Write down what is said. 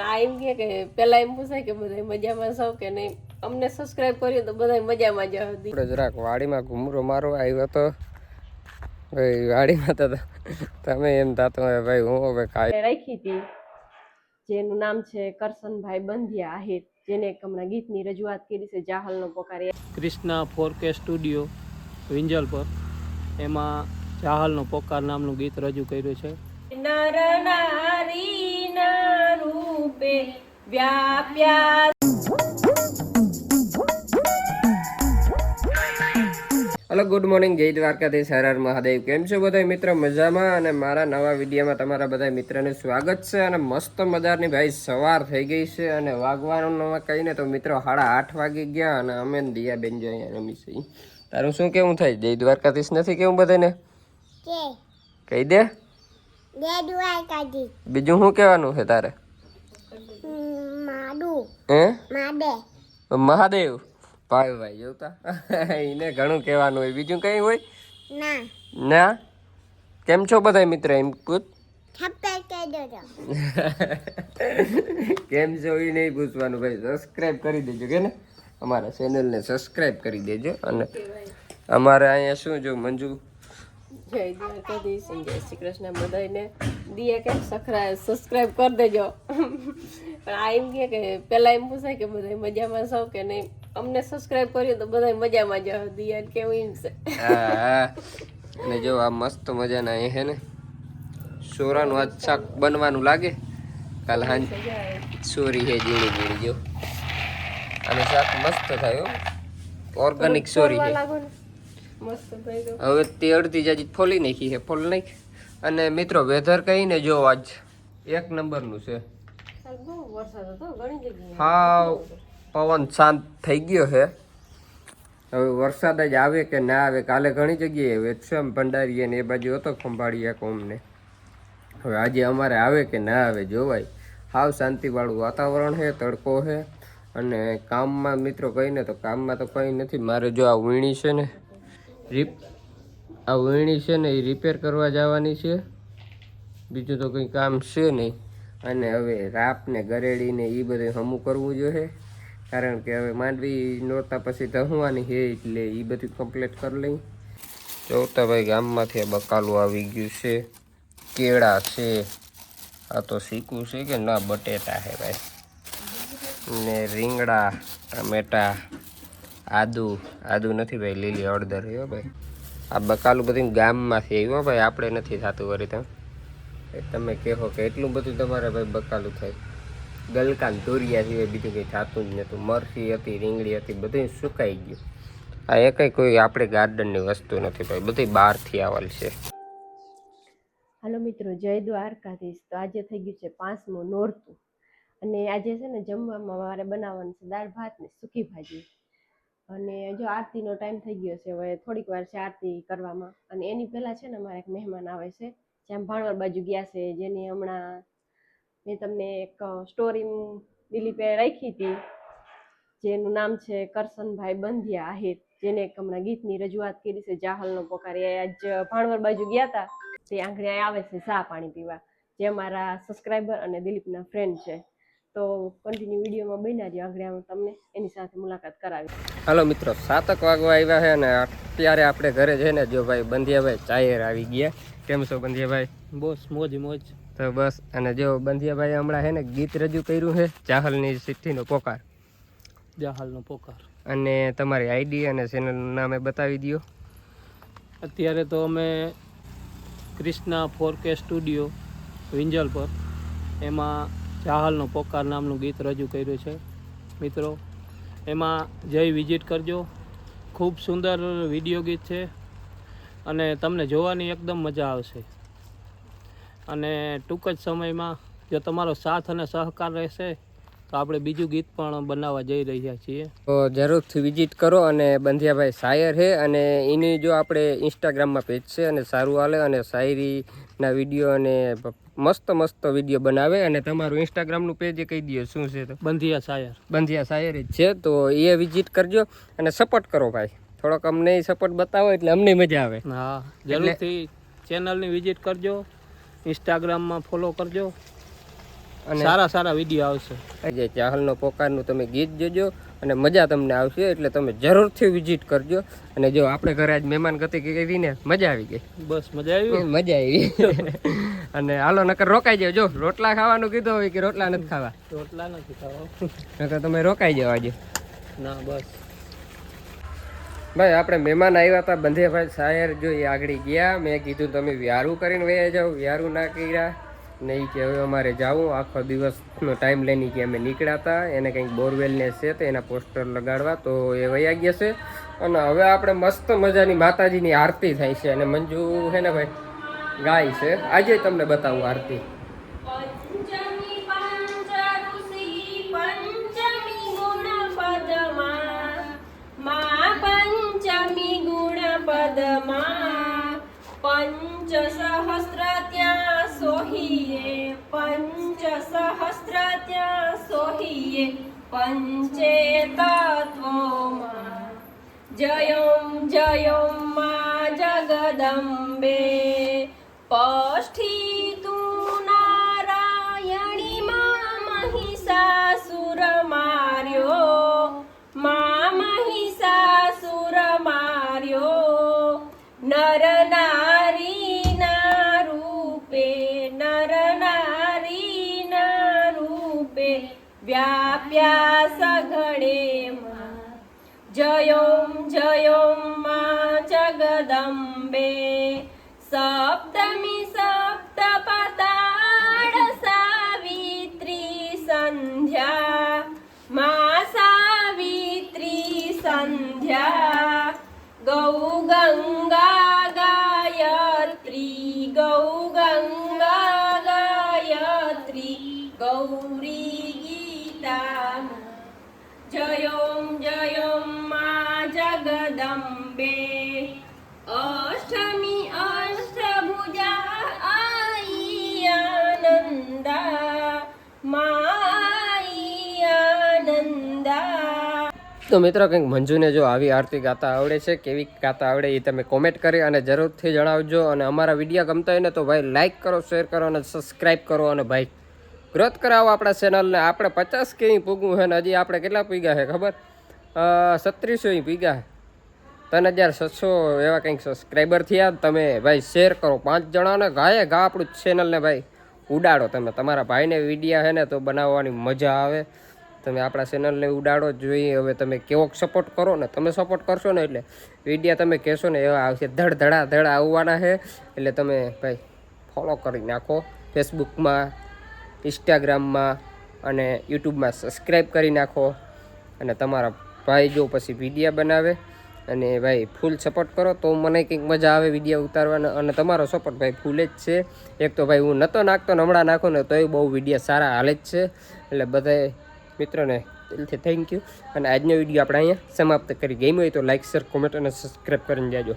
આ એમ કે પેલા એમ પૂછાય કે બધા મજામાં છો કે નહીં. અમને સબસ્ક્રાઇબ કર્યું તો બધા મજામાં જ હતી. આપણે જરાક વાડીમાં ઘૂમરો મારો આવ્યો તો ભાઈ વાડીમાં તો તમે એમ થતો હોય ભાઈ હું હવે ખાઈ રાખી હતી જેનું નામ છે કરશનભાઈ બંધિયા આહિર, જેને હમણાં ગીતની રજૂઆત કરી છે જાહલનો પોકાર. કૃષ્ણા 4K સ્ટુડિયો વિંજલ પર એમાં જાહલનો પોકાર નામનું ગીત રજૂ કર્યું છે. નર નારીના રૂપે વ્યાપ્યા. હેલો, ગુડ મોર્નિંગ, જય દ્વારકાધીશ, હર હર મહાદેવ. કેમ છો બધા મિત્ર? મજામાં. અને મારા નવા વિડીયોમાં તમારા બધા મિત્રોનું સ્વાગત છે. અને મસ્ત મજાની ભાઈ સવાર થઈ ગઈ છે અને વાગવાનું કહીને તો મિત્રો 8:30 વાગી ગયા અને અમે દિયા બેન જો અહીંયા રમી છે. તારું શું કેવું થાય? જય દ્વારકાધીશ નથી કેવું બધાને? કહી દે. બીજું શું કહેવાનું છે તારે? મહાદેવ ભાઈ ભાઈ જોતા એને ઘણું કહેવાનું હોય. બીજું કઈ હોય ના? કેમ છો બધા મિત્ર? એમ પૂછ. કેમ છો એ નહીં પૂછવાનું ભાઈ. સબસ્ક્રાઇબ કરી દેજો કે ને, અમારા ચેનલને સબસ્ક્રાઇબ કરી દેજો. અને અમારે અહીંયા શું જો મંજુ જય દ્વારકાધીશ, જય શ્રી કૃષ્ણ બધાને દિયા કે સબસ્ક્રાઇબ કરી દેજો. પણ આ એમ કે પેલા એમ પૂછાય કે બધા મજામાં છો કે નહીં. અમને સબસ્ક્રાઇબ કર્યું તો બધા મજામાં જ હતી. કેવું એમ છે. અને જો આ મસ્ત મજાના એ હે ને સોરાનું આજ શાક બનવાનું લાગે. કાલ હાંજ સોરી હે ઝીણી ઝીણી જો. અને શાક મસ્ત થાય હો, ઓર્ગેનિક સોરી છે. હવે તે અડધી જાજી ફોલી નાખી છે, ફોલ નાખી. અને મિત્રો વેધર કહીને જો આજ એક નંબરનું છે. હા, પવન શાંત થઈ ગયો છે. હવે વરસાદ જ આવે કે ના આવે. કાલે ઘણી જગ્યાએ વેચમ ભંડારીએ ને એ બાજુ હતો ખંભાળિયા કોમને. હવે આજે અમારે આવે કે ના આવે જોવાય. હાવ શાંતિવાળું વાતાવરણ છે, તડકો છે. અને કામમાં મિત્રો કહીને તો કામમાં તો કંઈ નથી. મારે જો આ વીણી છે ને એ રિપેર કરવા જવાની છે. બીજું તો કંઈ કામ છે નહીં. અને હવે રાપ ને ગરેડીને એ બધું હમું કરવું જોઈએ. કારણ કે હવે માંડવી નોરતા પછી દહવાની છે એટલે એ બધું કમ્પ્લીટ કરી લઈ. જોતા ભાઈ ગામમાંથી આ બકાલું આવી ગયું છે, કેળા છે, આ તો શીકું છે કે ના બટેટા છે ભાઈ, ને રીંગણા, ટમેટા, આદુ નથી ભાઈ, લીલી હળદર છે ભાઈ. આ બકાલું બધું ગામમાંથી આવ્યું ભાઈ, આપણે નથી થતું વળી. તમે કહો કે એટલું બધું તમારે ભાઈ બકાલું થાય. ગલકાન તુરિયા સિવાય બીજું કંઈ થતું જ નહોતું. મરસી હતી, રીંગણી હતી, બધું સુકાઈ ગયું. આ એકઈ કોઈ આપણે ગાર્ડનની વસ્તુ નથી ભાઈ, બધી બહારથી આવેલ છે. હાલો મિત્રો, જય દ્વારકાધીશ. તો આજે થઈ ગયું છે 5મું નોરતું. અને આજે છે ને જમવામાં મારે બનાવવાનું છે દાળ ભાત ને સૂકી ભાજી. અને જો આરતીનો ટાઈમ થઈ ગયો છે, હવે થોડીક વાર છે આરતી કરવામાં. અને એની પહેલાં છે ને મારે એક મહેમાન આવે છે, જ્યાં ભાણવર બાજુ ગયા છે, જેની હમણાં મેં તમને એક સ્ટોરી દિલીપે રાખી હતી, જેનું નામ છે કરશનભાઈ બંધિયા આહિર, જેને હમણાં ગીતની રજૂઆત કરી છે જાહલનો પોકાર. એ આજ ભાણવર બાજુ ગયા હતા, તે આંગણે આવે છે ચા પાણી પીવા, જે અમારા સબસ્ક્રાઈબર અને દિલીપના ફ્રેન્ડ છે. તો કન્ટિન્યુ વિડીયોમાં બન્યા રહ્યો, આંગણે તમને એની સાથે મુલાકાત કરાવી. હાલો મિત્રો, 7 વાગવા આવ્યા છે અને અત્યારે આપણે ઘરે જઈને જો ભાઈ બંધિયાભાઈ ચાયર આવી ગયા. કેમ છો બંધિયાભાઈ? બોસ મોજ મોજ. તો બસ. અને જો બંધિયાભાઈ હમણાં છે ને ગીત રજૂ કર્યું છે જાહલની ચિઠ્ઠીનો પોકાર. જાહલનો પોકાર. અને તમારી આઈડી અને ચેનલનું નામે બતાવી દો. અત્યારે તો અમે કૃષ્ણા 4K સ્ટુડિયો વિંજલ પર એમાં જાહલનો પોકાર નામનું ગીત રજૂ કર્યું છે મિત્રો. એમાં જઈ વિઝિટ કરજો. ખૂબ સુંદર વિડીયો ગીત છે અને તમને જોવાની એકદમ મજા આવશે. અને ટૂંક જ સમયમાં જો તમારો સાથ અને સહકાર રહેશે તો આપણે બીજું ગીત પણ બનાવવા જઈ રહ્યા છીએ. તો જરૂરથી વિઝિટ કરો. અને બંધિયાભાઈ શાયર છે અને એની જો આપણે ઇન્સ્ટાગ્રામમાં પેજ છે અને સારું હાલે અને શાયરીના વિડીયો અને મસ્ત વિડીયો બનાવે. અને તમારું ઇન્સ્ટાગ્રામનું પેજ કહી દો શું છે? તો બંધિયા શાયર જ છે. તો એ વિઝિટ કરજો અને સપોર્ટ કરો ભાઈ. થોડોક અમને સપોર્ટ બતાવો એટલે અમને મજા આવે. હા, જરૂરથી ચેનલની વિઝિટ કરજો, ઇન્સ્ટાગ્રામમાં ફોલો કરજો. અને સારા વિડીયો આવશે. જે ચાહલનો પોકારનું તમે ગીત જોજો અને મજા તમને આવશે, એટલે તમે જરૂરથી વિઝિટ કરજો. અને જો આપણે ઘરે આજ મહેમાન ગતિ કરીને મજા આવી ગઈ. બસ મજા આવી. મજા આવી. અને હાલો નકર રોકાઈ જાવ. જો રોટલા ખાવાનું કીધું હોય કે રોટલા નથી ખાવા? રોટલા નથી ખાવા. નકર તમે રોકાઈ જાવ આજે. ના બસ ભાઈ આપણે મહેમાન આવ્યા હતા બંધેભાઈ શાયર, જો એ આગળ ગયા. મેં કીધું તમે વ્યારું કરીને વયા જાઓ, વ્યારું ના કર્યા નહીં કે હવે અમારે જાવું. આખો દિવસનો ટાઈમ લઈને કે અમે નીકળ્યા હતા. એને કંઈક બોરવેલને છે તો એના પોસ્ટર લગાડવા, તો એ વયા ગયા છે. અને હવે આપણે મસ્ત મજાની માતાજીની આરતી થાય છે અને મંજુ છે ને ભાઈ ગાય છે. આજે તમને બતાવું આરતી. પંચ સહસ્ર ત્યાં સોહીએ, પંચ સહસ્ર ત્યાં સોહીએ, પંચે તત્વોમાં જયમ જયમ માં જગદંબે. પષ્ઠી તું નારાયણી માં મહિષાસુર માર્યો, માં મહિષાસુર માર્યો. નર નારી ના રૂપે, નર નારી ના રૂપે વ્યાપ્યા સઘળે માં. જયોમ જયોમ માં જગદંબે. સપ્તમી સપ્તપતાળ સાવિત્રી સંધ્યા, માં સાવિત્રી સંધ્યા. ગૌ ગંગા ગાયત્રી, ગૌ ગંગા ગાયત્રી, ગૌરી ગીતા. જયોમ જયોમ માં જગદંબે. અષ્ટમી અષ્ટભુજા આઈ આનંદા, માઈ આનંદા. તો મિત્રો કંઈક મંજુને જો આવી આરતી ગાતા આવડે છે, કેવી ગાતા આવડે એ તમે કોમેન્ટ કરી અને જરૂરથી જણાવજો. અને અમારા વિડીયો ગમતા હોય ને તો ભાઈ લાઇક કરો, શેર કરો અને સબસ્ક્રાઈબ કરો. અને ભાઈ ગ્રોથ કરાવો આપણા ચેનલને. આપણે 50 કેવી પૂગવું છે ને હજી આપણે કેટલા પીગા છે ખબર? 3700 પીગા છે. 3700 એવા કંઈક સબસ્ક્રાઈબર થયા. તમે ભાઈ શેર કરો 5 જણાને, ગાયે ઘા આપણું ચેનલને ભાઈ ઉડાડો. તમે તમારા ભાઈને વિડીયા છે ને તો બનાવવાની મજા આવે. તમે આપણા ચેનલને ઉડાડો જોઈએ. હવે તમે કેવો સપોર્ટ કરો ને, તમે સપોર્ટ કરશો ને એટલે વિડીયા તમે કહેશો ને એવા આવશે. ધડ આવવાના છે. એટલે તમે ભાઈ ફોલો કરી નાખો. ફેસબુકમાં, ઇન્સ્ટાગ્રામમાં અને યુટ્યુબમાં સબસ્ક્રાઈબ કરી નાખો. અને તમારા ભાઈ જો પછી વિડીયા બનાવે અને ભાઈ ફૂલ સપોર્ટ કરો તો મને કંઈક મજા આવે વિડીયો ઉતારવાના. અને તમારો સપોર્ટ ભાઈ ફૂલ જ છે. એક તો ભાઈ હું નહોતો નાખતો ને હમણાં નાખો ને તોય બહુ વિડીયો સારા હાલે જ છે. એટલે બધાએ મિત્રોને દિલથી થેન્ક યુ. અને આજનો વિડીયો આપણે અહીંયા સમાપ્ત કરી. ગમ્યો હોય તો લાઈક, શેર, કોમેન્ટ અને સબસ્ક્રાઈબ કરીને જાજો.